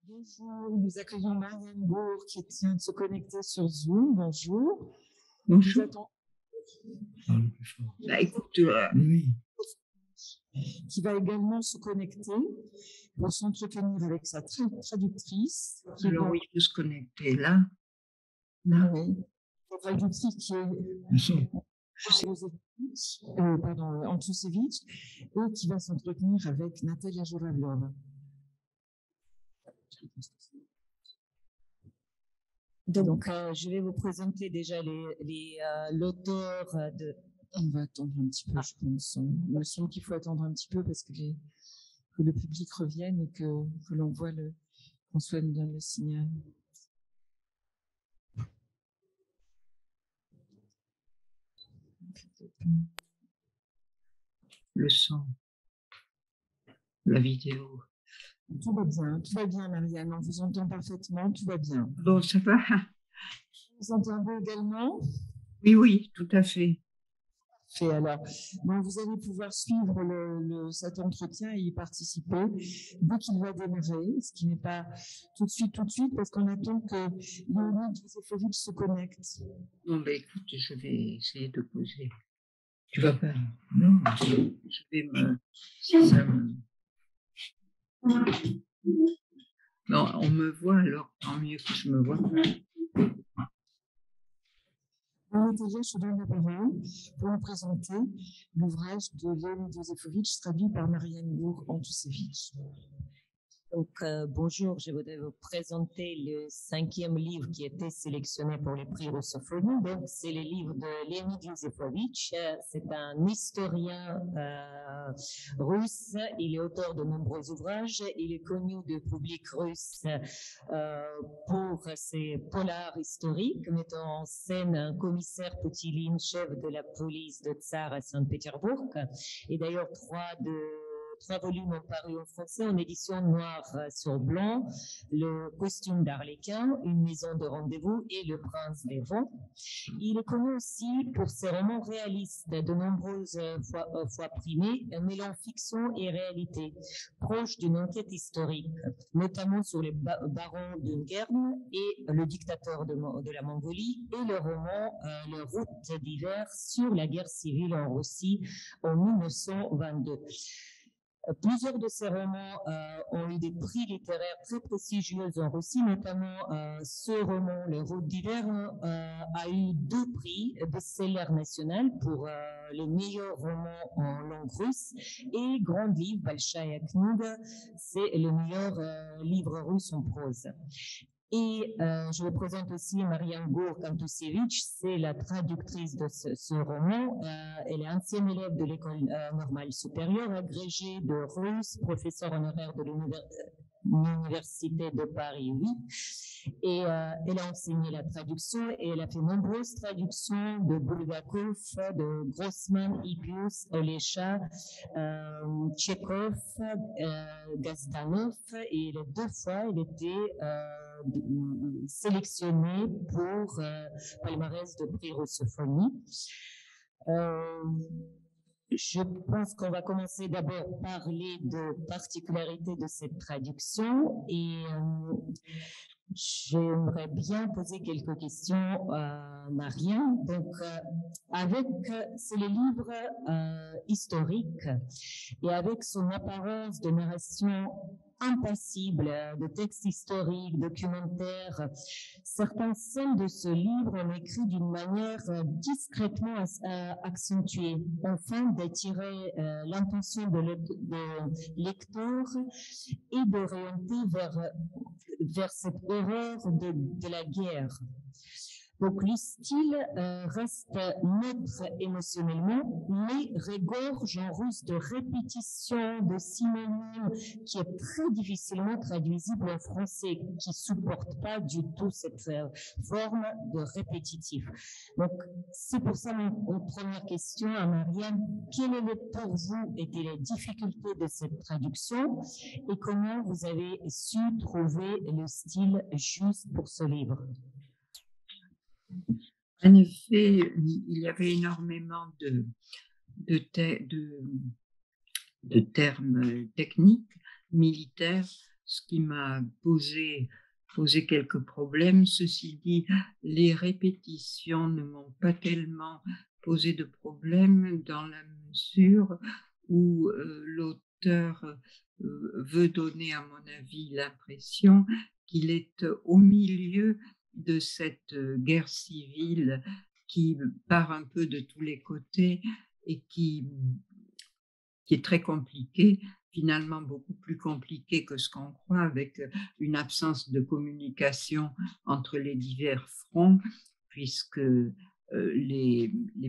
Bonjour, nous accueillons Marianne Bourg qui vient de se connecter sur Zoom. Bonjour. Nous Bonjour. attendons Bah, écoute, Oui, qui va également se connecter pour s'entretenir avec sa traductrice. Qui alors est oui, il faut se connecter là. Là, oui, la traductrice qui est bien sûr. Antusevich et qui va s'entretenir avec Natalia Jouravlova. Donc, je vais vous présenter déjà l'auteur de... On va attendre un petit peu, je pense. Il me semble qu'il faut attendre un petit peu parce que le public revienne et que l'on voit François nous donne le signal. le son, la vidéo. Tout va bien, Marianne. On vous entend parfaitement, tout va bien. Bon, ça va? Vous entendez également? Oui, tout à fait. Fait alors. Donc, vous allez pouvoir suivre cet entretien et y participer dès qu'il va démarrer, ce qui n'est pas tout de suite, parce qu'on attend que Léonide Josephovitch se connecte. Bon, ben écoute, je vais essayer de poser. Tu vas pas? Non, je vais me... Ça me... Non, on me voit alors, tant mieux que je me vois. Natalia, je vous donne la parole pour vous présenter l'ouvrage de Léonide Josephovitch traduit par Marianne Bourg-Antusevich. Donc, bonjour, je voudrais vous présenter le 5e livre qui était sélectionné pour les prix Russophonie. Donc, c'est le livre de Léonid Josephovitch. C'est un historien russe. Il est auteur de nombreux ouvrages. Il est connu du public russe pour ses polars historiques, mettant en scène un commissaire Poutilin, chef de la police de Tsar à Saint-Pétersbourg. Et d'ailleurs, trois volumes ont paru en français en édition noire sur blanc, Le costume d'Arlequin, Une maison de rendez-vous et Le prince des vents. Il est connu aussi pour ses romans réalistes, de nombreuses fois primés, mêlant fiction et réalité, proches d'une enquête historique, notamment sur les barons d'Ungern et le dictateur de la Mongolie, et le roman Le route d'hiver sur la guerre civile en Russie en 1922. Plusieurs de ces romans ont eu des prix littéraires très prestigieux en Russie, notamment ce roman, Le Route d'hiver, a eu 2 prix best-seller national pour le meilleur roman en langue russe, et Grand Livre, Balshaya Kniga, c'est le meilleur livre russe en prose. Et je vous présente aussi Marianne Bourg-Antusevich, c'est la traductrice de ce roman. Elle est ancienne élève de l'école normale supérieure, agrégée de russe, professeure honoraire de l'Université de Paris 8. Et elle a enseigné la traduction et elle a fait nombreuses traductions de Bulgakov, de Grossman, Hippius, Olesha, Tchekhov, Gazdanov, et les 2 fois elle était sélectionnée pour palmarès de prix Russophonie. Je pense qu'on va commencer d'abord par parler de particularités de cette traduction, et j'aimerais bien poser quelques questions à Marianne. Donc, c'est le livre historique, et avec son apparence de narration impassible, de textes historiques, documentaires, certaines scènes de ce livre ont écrit d'une manière discrètement accentuée, afin d'attirer l'attention de lecteur et d'orienter vers cette horreur de la guerre. Donc, le style reste neutre émotionnellement, mais regorge en russe de répétitions, de synonymes, qui est très difficilement traduisible en français, qui ne supporte pas du tout cette forme de répétitif. Donc, c'est pour ça mon première question à Marianne: quelles pour vous étaient les difficultés de cette traduction et comment vous avez su trouver le style juste pour ce livre? En effet, il y avait énormément de termes techniques, militaires, ce qui m'a posé quelques problèmes. Ceci dit, les répétitions ne m'ont pas tellement posé de problème dans la mesure où l'auteur veut donner, à mon avis, l'impression qu'il est au milieu de cette guerre civile qui part un peu de tous les côtés et qui est très compliquée, finalement beaucoup plus compliquée que ce qu'on croit, avec une absence de communication entre les divers fronts, puisque le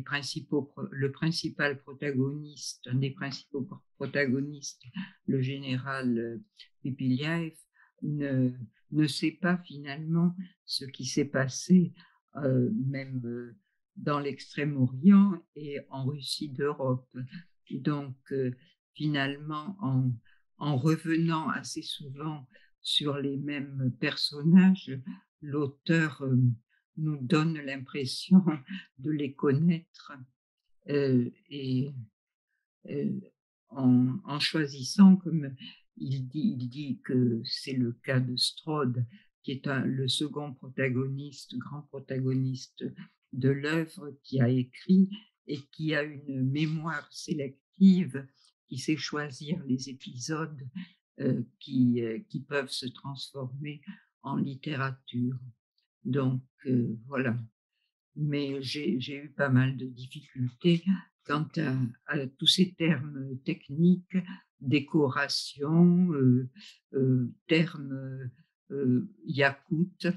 principal protagoniste, un des principaux protagonistes, le général Pipillaev, ne sait pas finalement ce qui s'est passé, même dans l'Extrême-Orient et en Russie d'Europe. Donc, finalement, en revenant assez souvent sur les mêmes personnages, l'auteur nous donne l'impression de les connaître et en choisissant, comme il dit que c'est le cas de Strode, qui est le second protagoniste, grand protagoniste de l'œuvre, qui a écrit et qui a une mémoire sélective, qui sait choisir les épisodes qui peuvent se transformer en littérature. Donc, voilà. Mais j'ai eu pas mal de difficultés quant à tous ces termes techniques, décoration, termes yakoutes,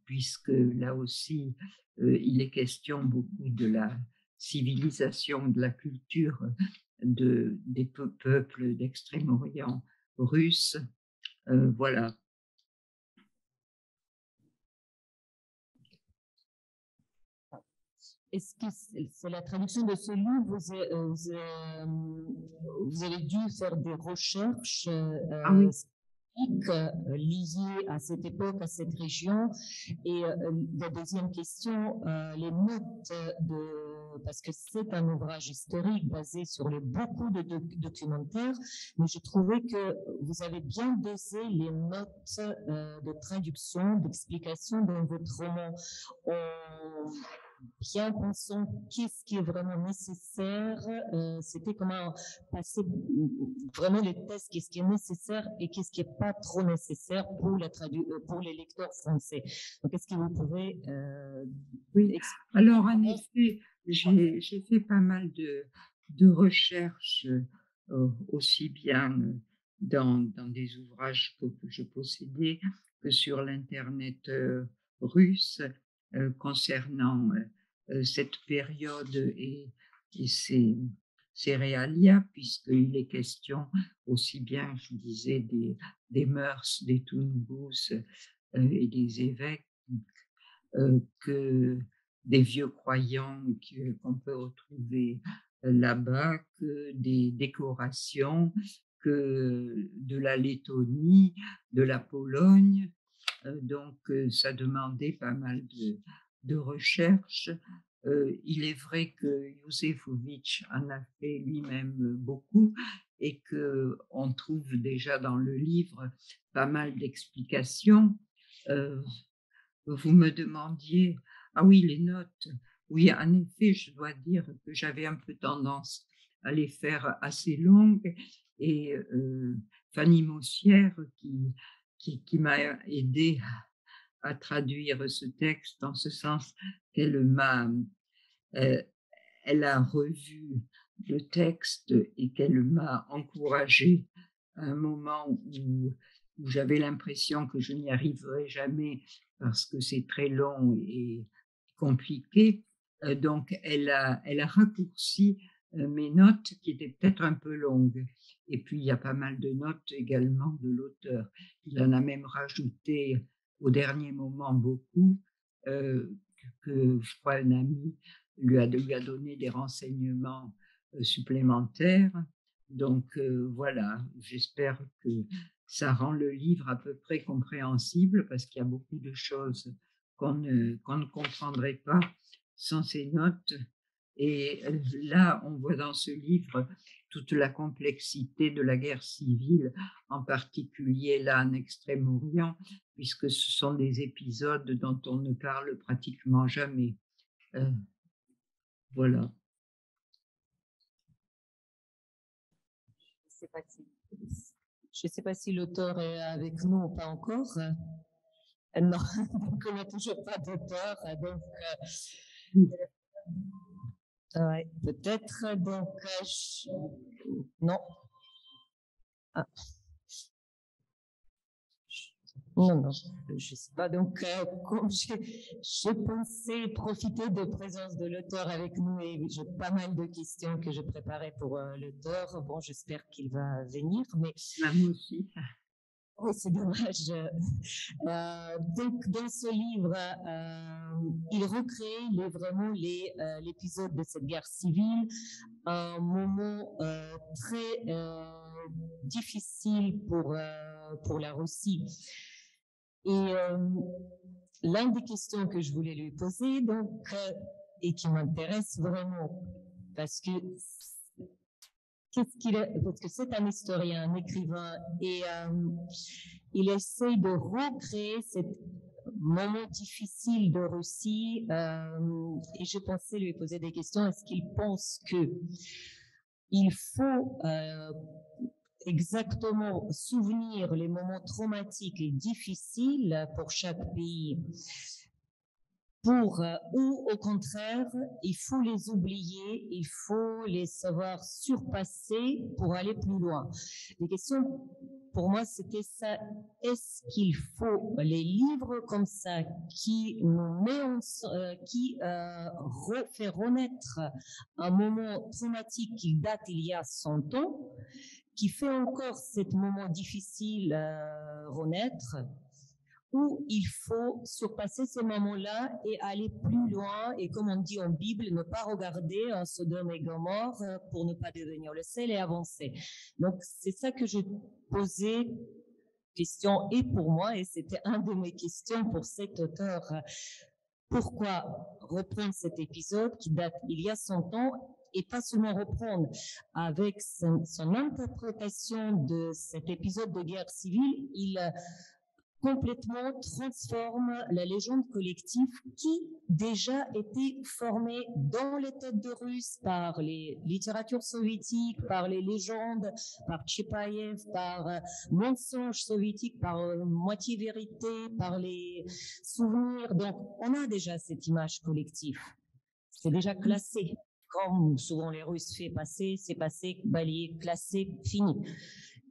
puisque là aussi, il est question beaucoup de la civilisation, de la culture des peuples d'Extrême-Orient russe. Voilà. Est-ce que c'est la traduction de ce livre? Vous avez dû faire des recherches Ah oui. liées à cette époque, à cette région. Et la deuxième question, les notes parce que c'est un ouvrage historique basé sur beaucoup de documentaires, mais je trouvais que vous avez bien dosé les notes de traduction, d'explication dans votre roman. Bien pensant qu'est-ce qui est vraiment nécessaire, c'était comment passer vraiment les tests, qu'est-ce qui est nécessaire et qu'est-ce qui est pas trop nécessaire pour les lecteurs français. Donc, est-ce que vous pouvez oui. Alors, en effet, j'ai fait pas mal de recherches, aussi bien dans des ouvrages que je possédais que sur l'Internet russe, concernant cette période et ses réalia, puisqu'il est question aussi bien, je disais, des mœurs des Toungous et des évêques, que des vieux croyants qu'on peut retrouver là-bas, que des décorations, que de la Lettonie, de la Pologne. Donc, ça demandait pas mal de recherches. Il est vrai que Józefowicz en a fait lui-même beaucoup et qu'on trouve déjà dans le livre pas mal d'explications. Vous me demandiez, ah oui, les notes. Oui, en effet, je dois dire que j'avais un peu tendance à les faire assez longues et Fanny Maussière, qui m'a aidé à traduire ce texte, en ce sens qu'elle elle a revu le texte et qu'elle m'a encouragé à un moment où j'avais l'impression que je n'y arriverais jamais parce que c'est très long et compliqué. Donc, elle a raccourci mes notes qui étaient peut-être un peu longues. Et puis, il y a pas mal de notes également de l'auteur. Il en a même rajouté au dernier moment beaucoup, que je crois un ami lui a donné des renseignements supplémentaires. Donc voilà, j'espère que ça rend le livre à peu près compréhensible parce qu'il y a beaucoup de choses qu'on ne comprendrait pas sans ces notes. Et là, on voit dans ce livre toute la complexité de la guerre civile, en particulier là en Extrême-Orient, puisque ce sont des épisodes dont on ne parle pratiquement jamais. Voilà. Je ne sais pas si l'auteur est avec nous ou pas encore. Non, donc on n'a toujours pas d'auteur. Donc, ouais, peut-être. Donc, non. Ah. Non, je sais pas. Donc, comme j'ai pensé profiter de la présence de l'auteur avec nous et j'ai pas mal de questions que je préparais pour l'auteur. Bon, j'espère qu'il va venir, mais moi aussi. Oui, c'est dommage. Donc, dans ce livre, il recrée vraiment l'épisode de cette guerre civile, un moment très difficile pour la Russie. Et l'une des questions que je voulais lui poser, donc, et qui m'intéresse vraiment, parce que parce que c'est un historien, un écrivain, et il essaie de recréer ce moment difficile de Russie, et je pensais lui poser des questions. Est-ce qu'il pense que il faut exactement souvenir les moments traumatiques et difficiles pour chaque pays, ou au contraire, il faut les oublier, il faut les savoir surpasser pour aller plus loin. Les questions, pour moi, c'était ça. Est-ce qu'il faut les livres comme ça qui nous fait renaître un moment traumatique qui date il y a 100 ans, qui fait encore ce moment difficile renaître, où il faut surpasser ces moments-là et aller plus loin, et comme on dit en Bible, ne pas regarder en Sodome et Gomorrhe pour ne pas devenir le sel et avancer. Donc, c'est ça que je posais question et pour moi, et c'était un de mes questions pour cet auteur. Pourquoi reprendre cet épisode qui date il y a 100 ans et pas seulement reprendre avec son interprétation de cet épisode de guerre civile, il complètement transforme la légende collective qui déjà était formée dans les têtes de Russes par les littératures soviétiques, par les légendes, par Tchepaïev, par mensonges soviétiques, par moitié vérité, par les souvenirs. Donc, on a déjà cette image collective. C'est déjà classé. Comme souvent les Russes font passer, c'est passé, balayé, classé, fini.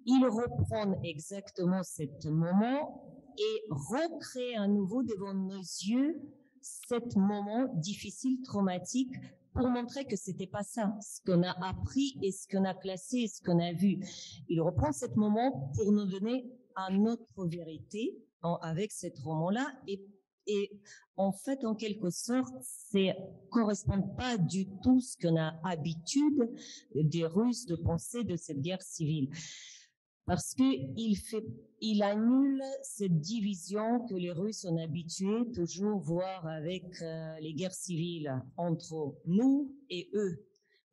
Ils reprennent exactement ce moment et recréent à nouveau devant nos yeux cet moment difficile, traumatique, pour montrer que c'était pas ça, ce qu'on a appris et ce qu'on a classé et ce qu'on a vu. Il reprend ce moment pour nous donner une autre vérité avec ce roman-là et en fait, en quelque sorte, ça correspond pas du tout ce qu'on a habitude des Russes de penser de cette guerre civile. Parce il annule cette division que les Russes ont habitué toujours voir avec les guerres civiles entre nous et eux.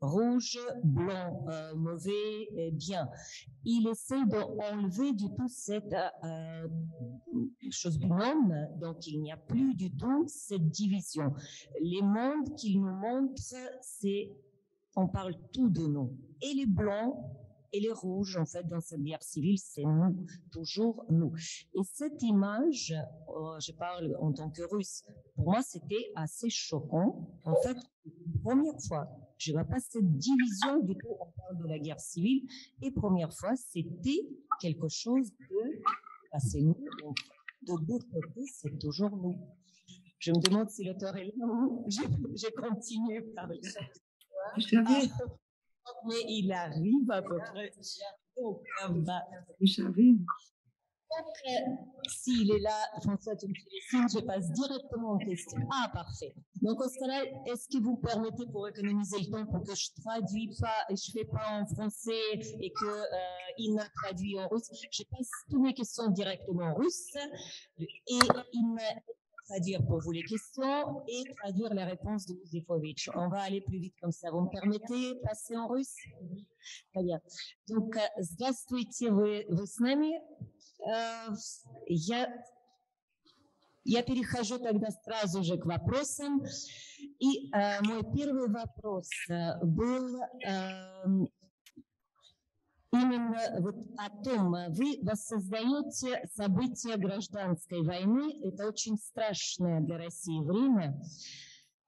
Rouge, blanc, mauvais, bien. Il essaie d'enlever du tout cette chose du monde, donc il n'y a plus du tout cette division. Les mondes qu'il nous montre, on parle tout de nous. Et les blancs et les rouges, en fait, dans cette guerre civile, c'est nous, toujours nous. Et cette image, je parle en tant que Russe, pour moi, c'était assez choquant. En fait, première fois, je vois pas cette division du tout, on parle de la guerre civile, et première fois, c'était quelque chose c'est nous, de deux côtés, c'est toujours nous. Je me demande si l'auteur est là. J'ai continué par le Vous savez, mais il arrive à peu près. Donc, vous savez. S'il est là, François, tu me fais les signes, je passe directement aux questions. Ah, parfait. Donc, au ce cas-là, est-ce que vous permettez, pour économiser le temps, pour que je traduis pas et je fais pas en français et que il m'a traduit en russe, je passe toutes mes questions directement en russe et il me traduire pour vous les questions et traduire les réponses de Yusefovitch. On va aller plus vite comme ça. Vous me permettez de passer en russe? Très bien. Donc, здравствуйте, вы с нами? Я перехожу тогда сразу же к вопросам. И мой первый вопрос был именно вот о том, вы воссоздаете события гражданской войны. Это очень страшное для России время.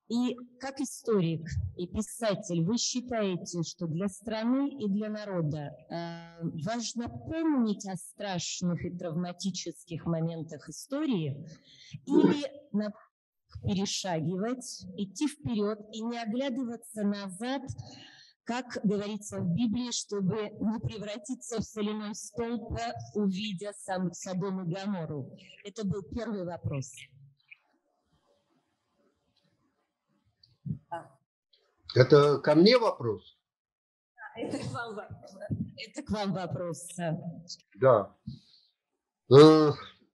И как историк и писатель, вы считаете, что для страны и для народа важно помнить о страшных и травматических моментах истории или перешагивать, идти вперед и не оглядываться назад, как говорится в Библии, чтобы не превратиться в соляной столб, увидя сам Содом и Гоморру? Это был первый вопрос. Это ко мне вопрос? Это к вам вопрос. Да.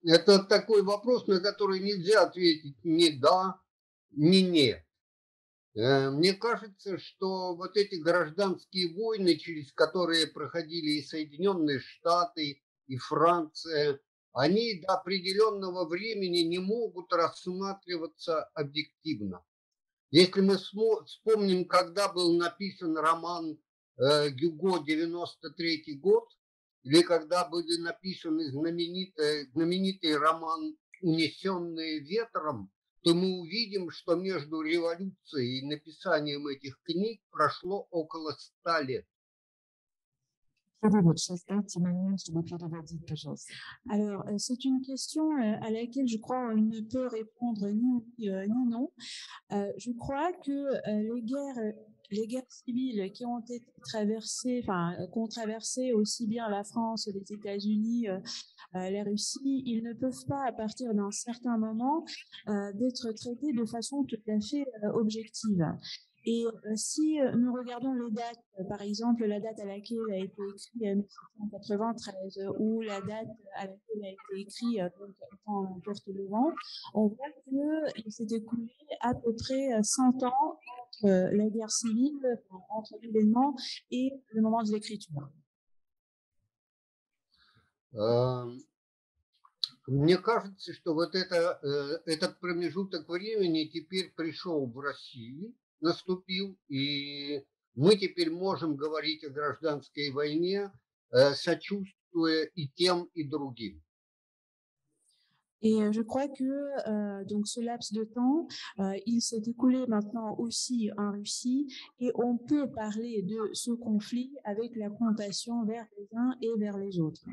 Это такой вопрос, на который нельзя ответить ни да, ни нет. Мне кажется, что вот эти гражданские войны, через которые проходили и Соединенные Штаты, и Франция, они до определенного времени не могут рассматриваться объективно. Если мы вспомним, когда был написан роман Гюго «93-й год», или когда были написаны знаменитый роман «Унесенные ветром», то мы увидим, что между революцией и написанием этих книг прошло около 100 лет. Alors, c'est une question à laquelle je crois on ne peut répondre ni non. Je crois que les guerres civiles qui ont été traversées, qu'ont traversé aussi bien la France, les États-Unis, la Russie, ils ne peuvent pas, à partir d'un certain moment, d'être traités de façon tout à fait objective. Et si nous regardons les dates, par exemple la date à laquelle a été écrit 1793 ou la date à laquelle a été écrit Quand l'emporte le vent, on voit qu'il s'est écoulé à peu près 100 ans entre la guerre civile, entre l'événement et le moment de l'écriture. Мне кажется, что вот этот промежуток времени теперь пришел в Россию, наступил, и мы теперь можем говорить о гражданской войне, сочувствуя и тем, и другим. Et je crois que donc ce laps de temps, il s'est écoulé maintenant aussi en Russie et on peut parler de ce conflit avec la compassion vers les uns et vers les autres.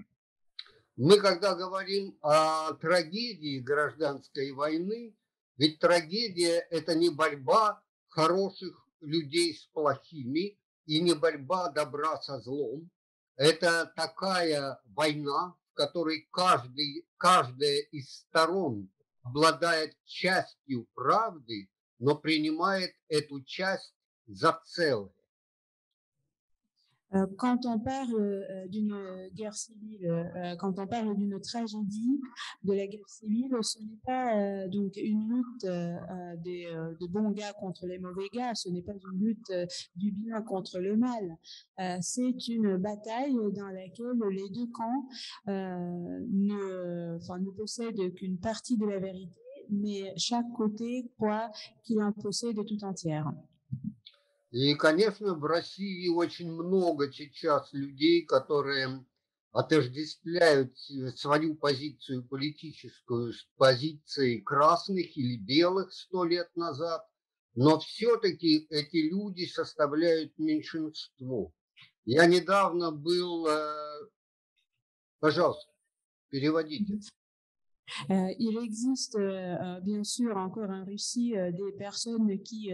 Мы, когда говорим о трагедии гражданской войны, ведь трагедия – это не борьба хороших людей с плохими и не борьба добра со злом. Это такая война, в которой каждая из сторон обладает частью правды, но принимает эту часть за целое. Quand on parle d'une guerre civile, quand on parle d'une tragédie de la guerre civile, ce n'est pas donc une lutte de bons gars contre les mauvais gars, ce n'est pas une lutte du bien contre le mal. C'est une bataille dans laquelle les deux camps ne possèdent qu'une partie de la vérité, mais chaque côté croit qu'il en possède tout entière. И, конечно, в России очень много сейчас людей, которые отождествляют свою позицию политическую с позицией красных или белых 100 лет назад, но все-таки эти люди составляют меньшинство. Я недавно был... Пожалуйста, переводите. Il existe bien sûr encore en Russie des personnes qui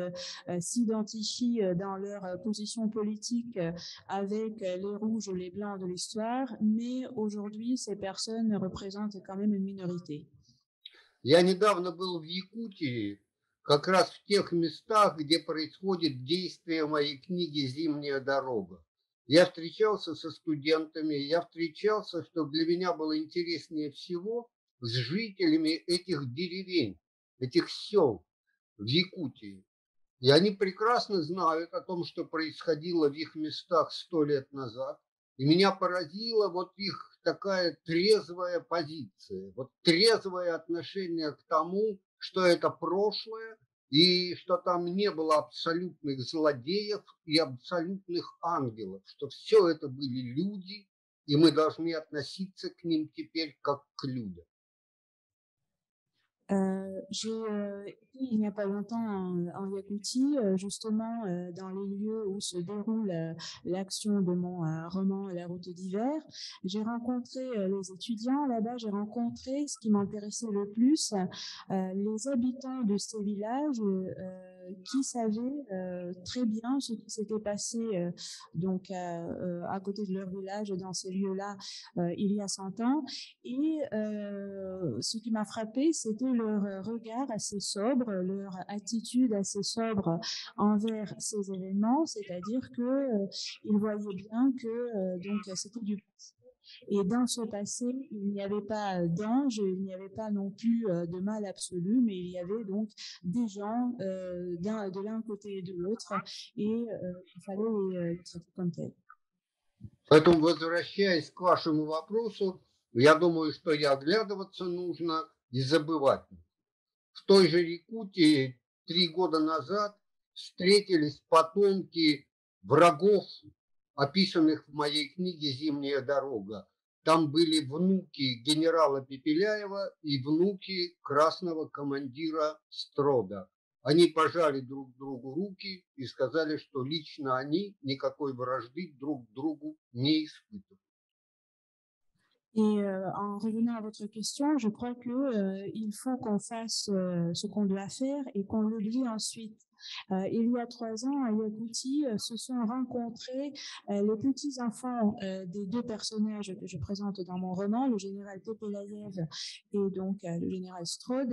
s'identifient dans leur position politique avec les rouges ou les blancs de l'histoire, mais aujourd'hui ces personnes représentent quand même une minorité. Я недавно был в Якутии, как раз в тех местах, где происходит действие моей книги «Зимняя дорога». Я встречался со студентами, я встречался, что для меня было интереснее всего, с жителями этих деревень. этих сел в Якутии. И они прекрасно знают о том, что происходило в их местах 100 лет назад. И меня поразила вот их такая трезвая позиция, вот трезвое отношение к тому, что это прошлое, и что там не было абсолютных злодеев и абсолютных ангелов, что все это были люди, et мы должны относиться к ним теперь как к людям. J'ai été il n'y a pas longtemps en Yakoutie, justement dans les lieux où se déroule l'action de mon roman La route d'hiver. J'ai rencontré les étudiants là-bas, j'ai rencontré ce qui m'intéressait le plus, les habitants de ces villages qui savaient très bien ce qui s'était passé donc à côté de leur village, dans ces lieux-là, il y a 100 ans. Et ce qui m'a frappé, c'était leur regard assez sobre, leur attitude assez sobre envers ces événements, c'est-à-dire que ils voyaient bien que donc c'était du passé. Et dans ce passé, il n'y avait pas d'ange, il n'y avait pas non plus de mal absolu, mais il y avait donc des gens de l'un côté et de l'autre, et il fallait les traiter comme tels. Поэтому, возвращаясь к вашему вопросу, я думаю, что и оглядываться нужно, и забывать. В той же Якутии 3 года назад встретились потомки врагов, описанных в моей книге «Зимняя дорога». Там были внуки генерала Пепеляева и внуки красного командира Строда. Они пожали друг другу руки и сказали, что лично они никакой вражды друг к другу не испытывают. Et en revenant à votre question, je crois que il faut qu'on fasse ce qu'on doit faire et qu'on l'oublie ensuite. Il y a 3 ans, à Yakoutie, se sont rencontrés les petits-enfants des 2 personnages que je présente dans mon roman, le général Pepelayev et donc le général Strode,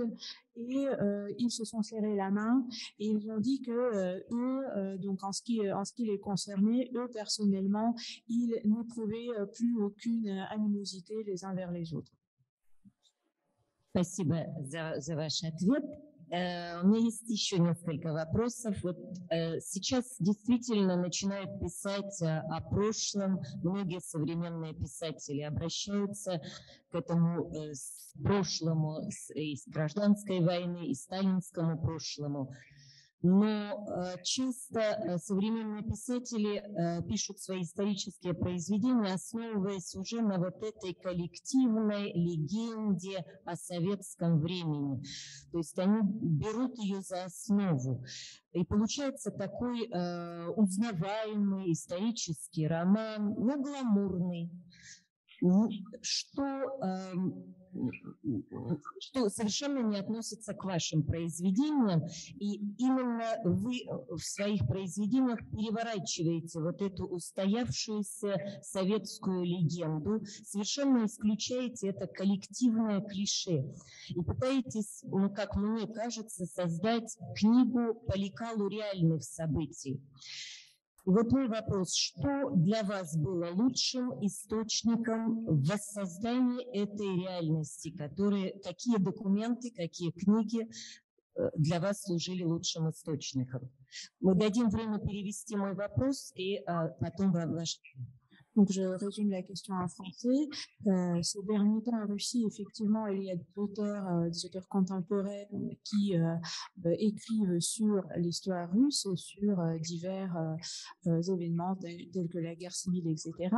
et ils se sont serrés la main et ils ont dit que eux, donc en ce qui les concernait, eux personnellement, ils n'éprouvaient plus aucune animosité les uns vers les autres. Спасибо за ваш ответ. У меня есть еще несколько вопросов. Вот сейчас действительно начинают писать о прошлом. Многие современные писатели обращаются к этому прошлому из гражданской войны, и сталинскому прошлому. Но часто современные писатели пишут свои исторические произведения, основываясь уже на вот этой коллективной легенде о советском времени. То есть они берут ее за основу. И получается такой узнаваемый исторический роман, но гламурный, что совершенно не относится к вашим произведениям, и именно вы в своих произведениях переворачиваете вот эту устоявшуюся советскую легенду, совершенно исключаете это коллективное клише и пытаетесь, ну, как мне кажется, создать книгу по лекалу реальных событий. И вот мой вопрос, что для вас было лучшим источником в воссоздании этой реальности, какие документы, какие книги для вас служили лучшим источником? Мы дадим время перевести мой вопрос и потом ваш... Donc, je résume la question en français. Ces derniers temps, en Russie, effectivement, il y a des auteurs contemporains qui écrivent sur l'histoire russe, sur divers événements tels que la guerre civile, etc.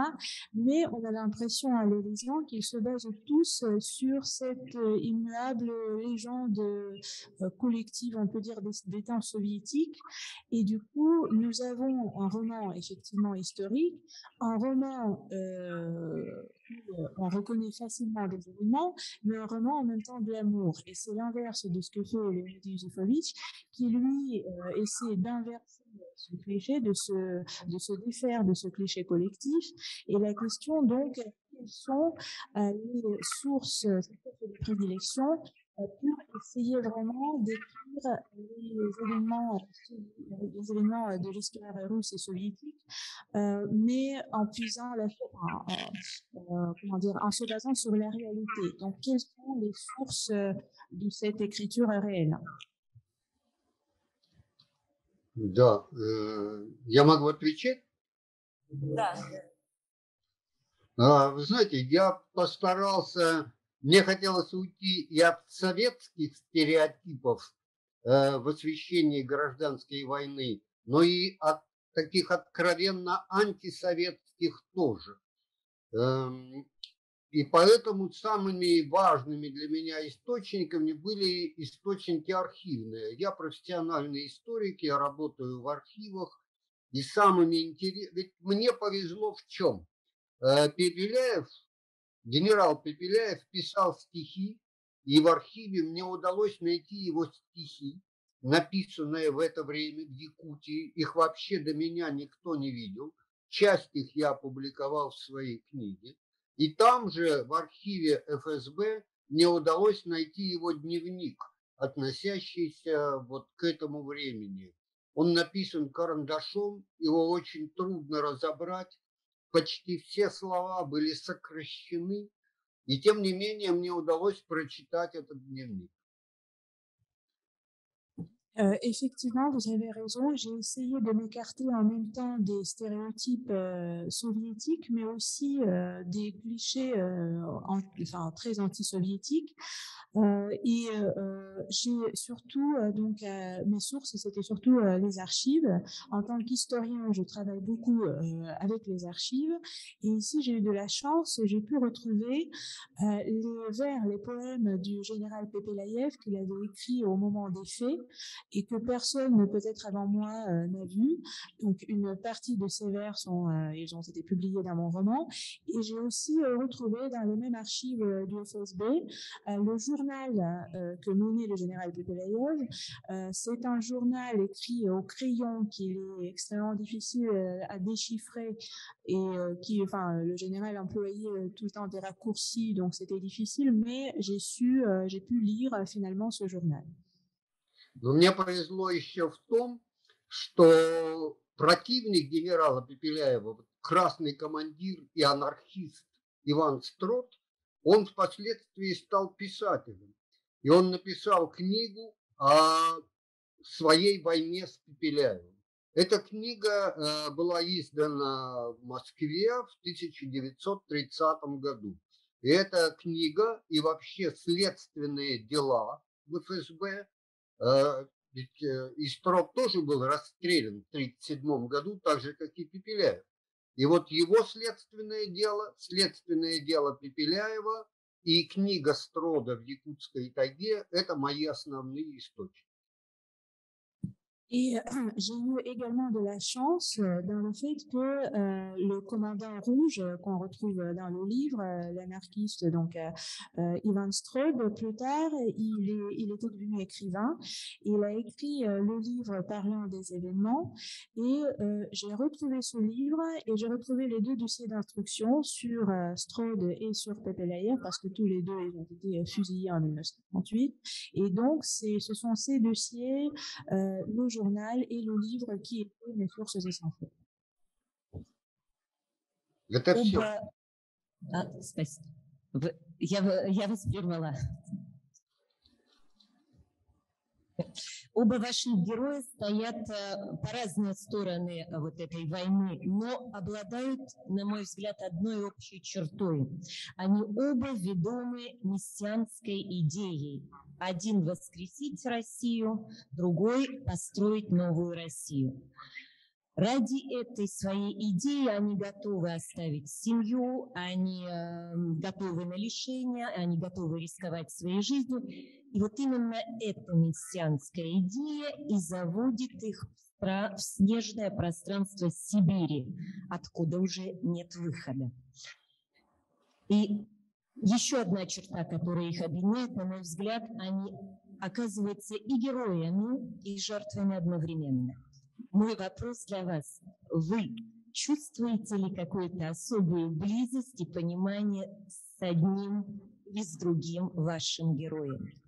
Mais on a l'impression, en les lisant, qu'ils se basent tous sur cette immuable légende collective, on peut dire, des temps soviétiques. Et du coup, nous avons un roman effectivement historique, un roman on reconnaît facilement des événements, mais un roman en même temps de l'amour. Et c'est l'inverse de ce que fait Leonid Yusufovitch, qui lui essaie d'inverser ce cliché, de se défaire de ce cliché collectif. Et la question donc, quelles sont les sources de prédilection pour essayer vraiment d'écrire les événements de l'histoire russe et soviétique, mais en puisant en se basant sur la réalité. Donc, quelles sont les sources de cette écriture réelle? Да, я могу отвечать? Да. Вы знаете, я постарался, мне хотелось уйти и от советских стереотипов в освещении гражданской войны, но и от таких откровенно антисоветских тоже. И поэтому самыми важными для меня источниками были источники архивные. Я профессиональный историк, я работаю в архивах, и самыми интересными... Ведь мне повезло в чем? Пепеляев, генерал Пепеляев писал стихи, и в архиве мне удалось найти его стихи, написанные в это время в Якутии. Их вообще до меня никто не видел. Часть их я опубликовал в своей книге. И там же в архиве ФСБ мне удалось найти его дневник, относящийся вот к этому времени. Он написан карандашом, его очень трудно разобрать. Почти все слова были сокращены, и тем не менее мне удалось прочитать этот дневник. Effectivement, vous avez raison. J'ai essayé de m'écarter en même temps des stéréotypes soviétiques, mais aussi des clichés très anti-soviétiques. J'ai surtout, mes sources, c'était surtout les archives. En tant qu'historien, je travaille beaucoup avec les archives. Et ici, j'ai eu de la chance, j'ai pu retrouver les poèmes du général Pepelaïev qu'il avait écrit au moment des faits et que personne, peut-être avant moi, n'a vu. Donc, une partie de ces vers ils ont été publiés dans mon roman. Et j'ai aussi retrouvé dans les mêmes archives du FSB le journal que menait le général Pepelaïev. C'est un journal écrit au crayon qui est extrêmement difficile à déchiffrer et le général employait tout le temps des raccourcis, donc c'était difficile, mais j'ai pu lire finalement ce journal. Но мне повезло еще в том, что противник генерала Пепеляева, красный командир и анархист Иван Строт, он впоследствии стал писателем. И он написал книгу о своей войне с Пепеляевым. Эта книга была издана в Москве в 1930 году. И эта книга и вообще следственные дела в ФСБ, ведь Истров тоже был расстрелян в 1937 году, так же, как и Пепеляев. И вот его следственное дело Пепеляева и книга Строда в Якутской тайге – это мои основные источники. Et j'ai eu également de la chance dans le fait que le commandant rouge qu'on retrouve dans le livre, l'anarchiste Ivan Strod, plus tard, il était devenu écrivain. Il a écrit le livre parlant des événements et j'ai retrouvé ce livre et j'ai retrouvé les deux dossiers d'instruction sur Strod et sur Pepelaïev parce que tous les deux ils ont été fusillés en 1938 et donc ce sont ces dossiers, le journal et le livre qui étaient mes sources essentielles. Спасибо. Я вас прервала. Оба ваших героя стоят по разные стороны вот этой войны, но обладают, на мой взгляд, одной общей чертой. Они оба ведомы мессианской идеей. Один воскресить Россию, другой построить новую Россию. Ради этой своей идеи они готовы оставить семью, они готовы на лишения, они готовы рисковать своей жизнью. И вот именно эта мессианская идея и заводит их в снежное пространство Сибири, откуда уже нет выхода. И еще одна черта, которая их объединяет, на мой взгляд, они оказываются и героями, и жертвами одновременно. Мой вопрос для вас. Вы чувствуете ли какую-то особую близость и понимание с одним и с другим вашим героем?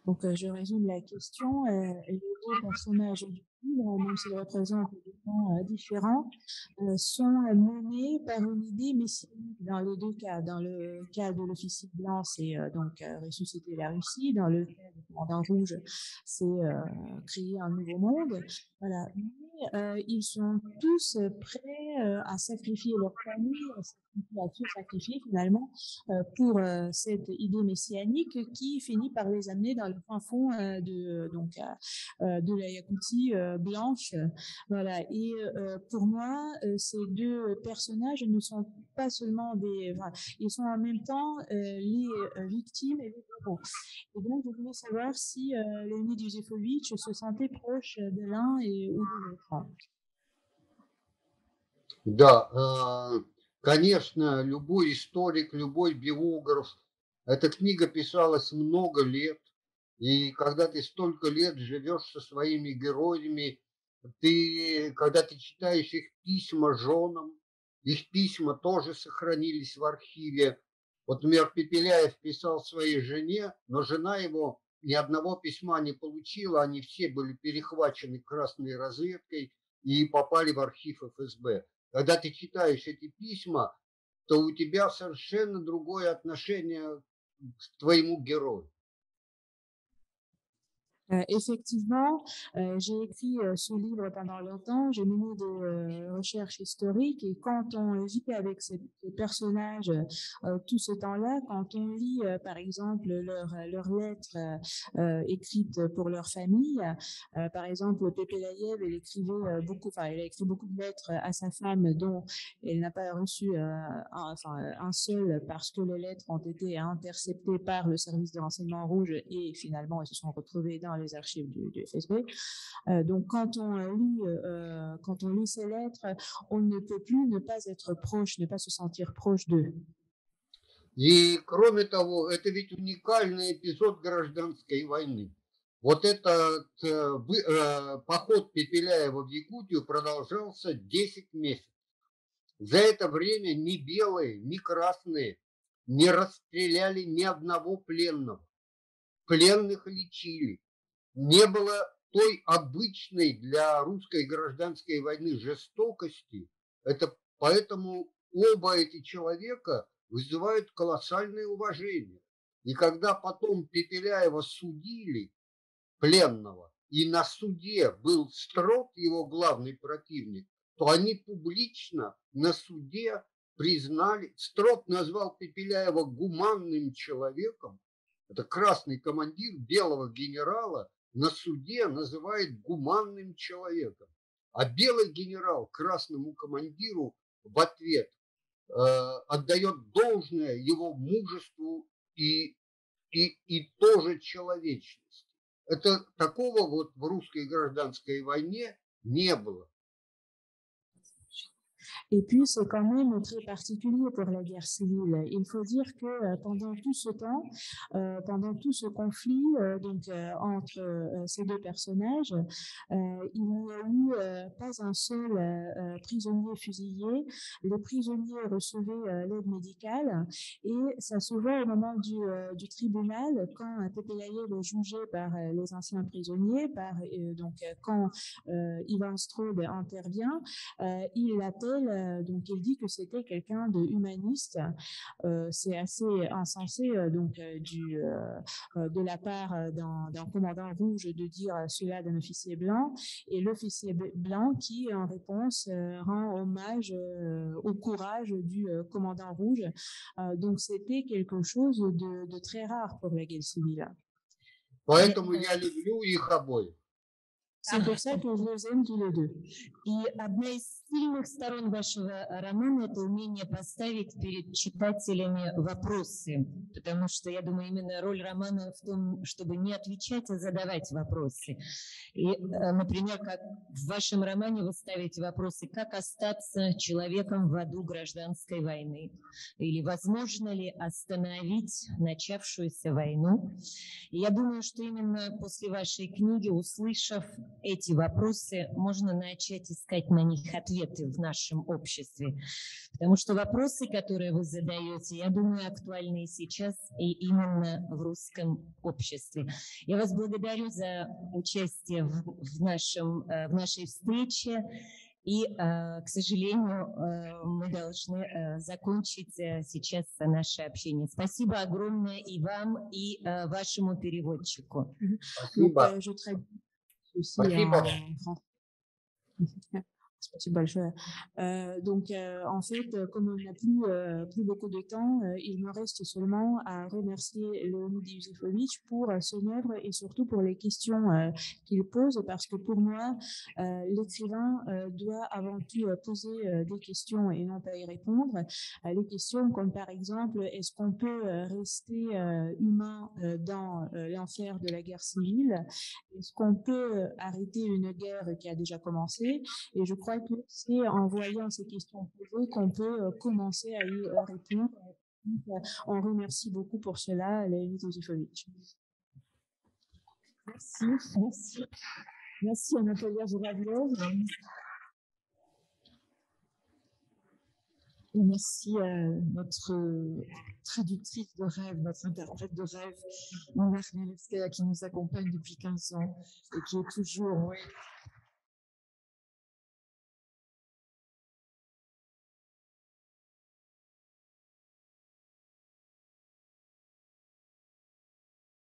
Donc, je résume la question. Les deux personnages du livre, même s'ils représentent des temps différents, sont menés par une idée messianique dans les deux cas. Dans le cas de l'officier blanc, c'est donc ressusciter la Russie. Dans le cas du commandant rouge, c'est créer un nouveau monde. Voilà. Mais ils sont tous prêts à sacrifier leur famille, à tout sacrifier finalement pour cette idée messianique qui finit par les amener dans le fin fond de la Yakoutie blanche. Voilà. Et pour moi, ces deux personnages ne sont pas seulement ils sont en même temps les victimes et les héros. Et donc, je voulais savoir si Leonid Yusefovitch se sentait proche de l'un ou de l'autre. Да, конечно, любой историк, любой биограф, эта книга писалась много лет, и когда ты столько лет живешь со своими героями, когда ты читаешь их письма женам, их письма тоже сохранились в архиве. Вот, например, Пепеляев писал своей жене, но жена его ни одного письма не получила, они все были перехвачены красной разведкой и попали в архив ФСБ. Когда ты читаешь эти письма, то у тебя совершенно другое отношение к твоему герою. Effectivement, j'ai écrit ce livre pendant longtemps, j'ai mené des recherches historiques et quand on vit avec ces personnages tout ce temps-là, quand on lit par exemple leurs lettres écrites pour leur famille, par exemple Pepelayev, elle a écrit beaucoup de lettres à sa femme dont elle n'a pas reçu un seul parce que les lettres ont été interceptées par le service de renseignement rouge et finalement elles se sont retrouvées dans les archives du FSB. Donc, quand on lit ces lettres, on ne peut plus ne pas être proche, ne pas se sentir proche d'eux. И, кроме того, это ведь уникальный эпизод гражданской войны. Вот этот поход Пепеляева в Якутию продолжался 10 месяцев. За это время ни белые, ни красные не расстреляли ни одного пленного. Пленных лечили. Не было той обычной для русской гражданской войны жестокости. Это поэтому оба эти человека вызывают колоссальное уважение. И когда потом Пепеляева судили, пленного, и на суде был Строт, его главный противник, то они публично на суде признали, Строт назвал Пепеляева гуманным человеком. Это красный командир белого генерала на суде называет гуманным человеком. А белый генерал красному командиру в ответ отдает должное его мужеству и тоже человечности. Это такого вот в русской гражданской войне не было. Et puis, c'est quand même très particulier pour la guerre civile. Il faut dire que pendant tout ce temps, pendant tout ce conflit entre ces deux personnages, il n'y a eu pas un seul prisonnier fusillé. Les prisonniers recevaient l'aide médicale et ça se voit au moment du tribunal quand Pepelayev est jugé par les anciens prisonniers, quand Ivan Strode intervient, il l'appelle. Donc, il dit que c'était quelqu'un de humaniste. C'est assez insensé de la part d'un commandant rouge de dire cela d'un officier blanc. Et l'officier blanc qui, en réponse, rend hommage au courage du commandant rouge. Donc, c'était quelque chose de très rare pour la guerre civile. Поэтому я люблю их обоих. C'est pour ça que je les aime tous les deux. И одна из сильных сторон вашего романа – это умение поставить перед читателями вопросы, потому что, я думаю, именно роль романа в том, чтобы не отвечать, а задавать вопросы. И, например, как в вашем романе вы ставите вопросы, как остаться человеком в аду гражданской войны, или возможно ли остановить начавшуюся войну. И я думаю, что именно после вашей книги, услышав эти вопросы, можно начать искать на них ответы в нашем обществе. Потому что вопросы, которые вы задаете, я думаю, актуальны и сейчас, и именно в русском обществе. Я вас благодарю за участие в нашей встрече. И, к сожалению, мы должны закончить сейчас наше общение. Спасибо огромное и вам, и вашему переводчику. Спасибо. Спасибо. Spasibo большое. En fait, comme on n'a plus beaucoup de temps, il me reste seulement à remercier Leonid Yusefovitch pour son œuvre et surtout pour les questions qu'il pose, parce que pour moi, l'écrivain doit avant tout poser des questions et non pas y répondre. Les questions comme par exemple, est-ce qu'on peut rester humain dans l'enfer de la guerre civile? Est-ce qu'on peut arrêter une guerre qui a déjà commencé? Et je crois que c'est en voyant ces questions posées qu'on peut commencer à y répondre. On remercie beaucoup pour cela, Leonid Yusefovitch. Merci. Merci à Natalia Zouravlov. Et merci à notre traductrice de rêve, notre interprète de rêve, Mona Khmelevskaya, qui nous accompagne depuis 15 ans et qui est toujours,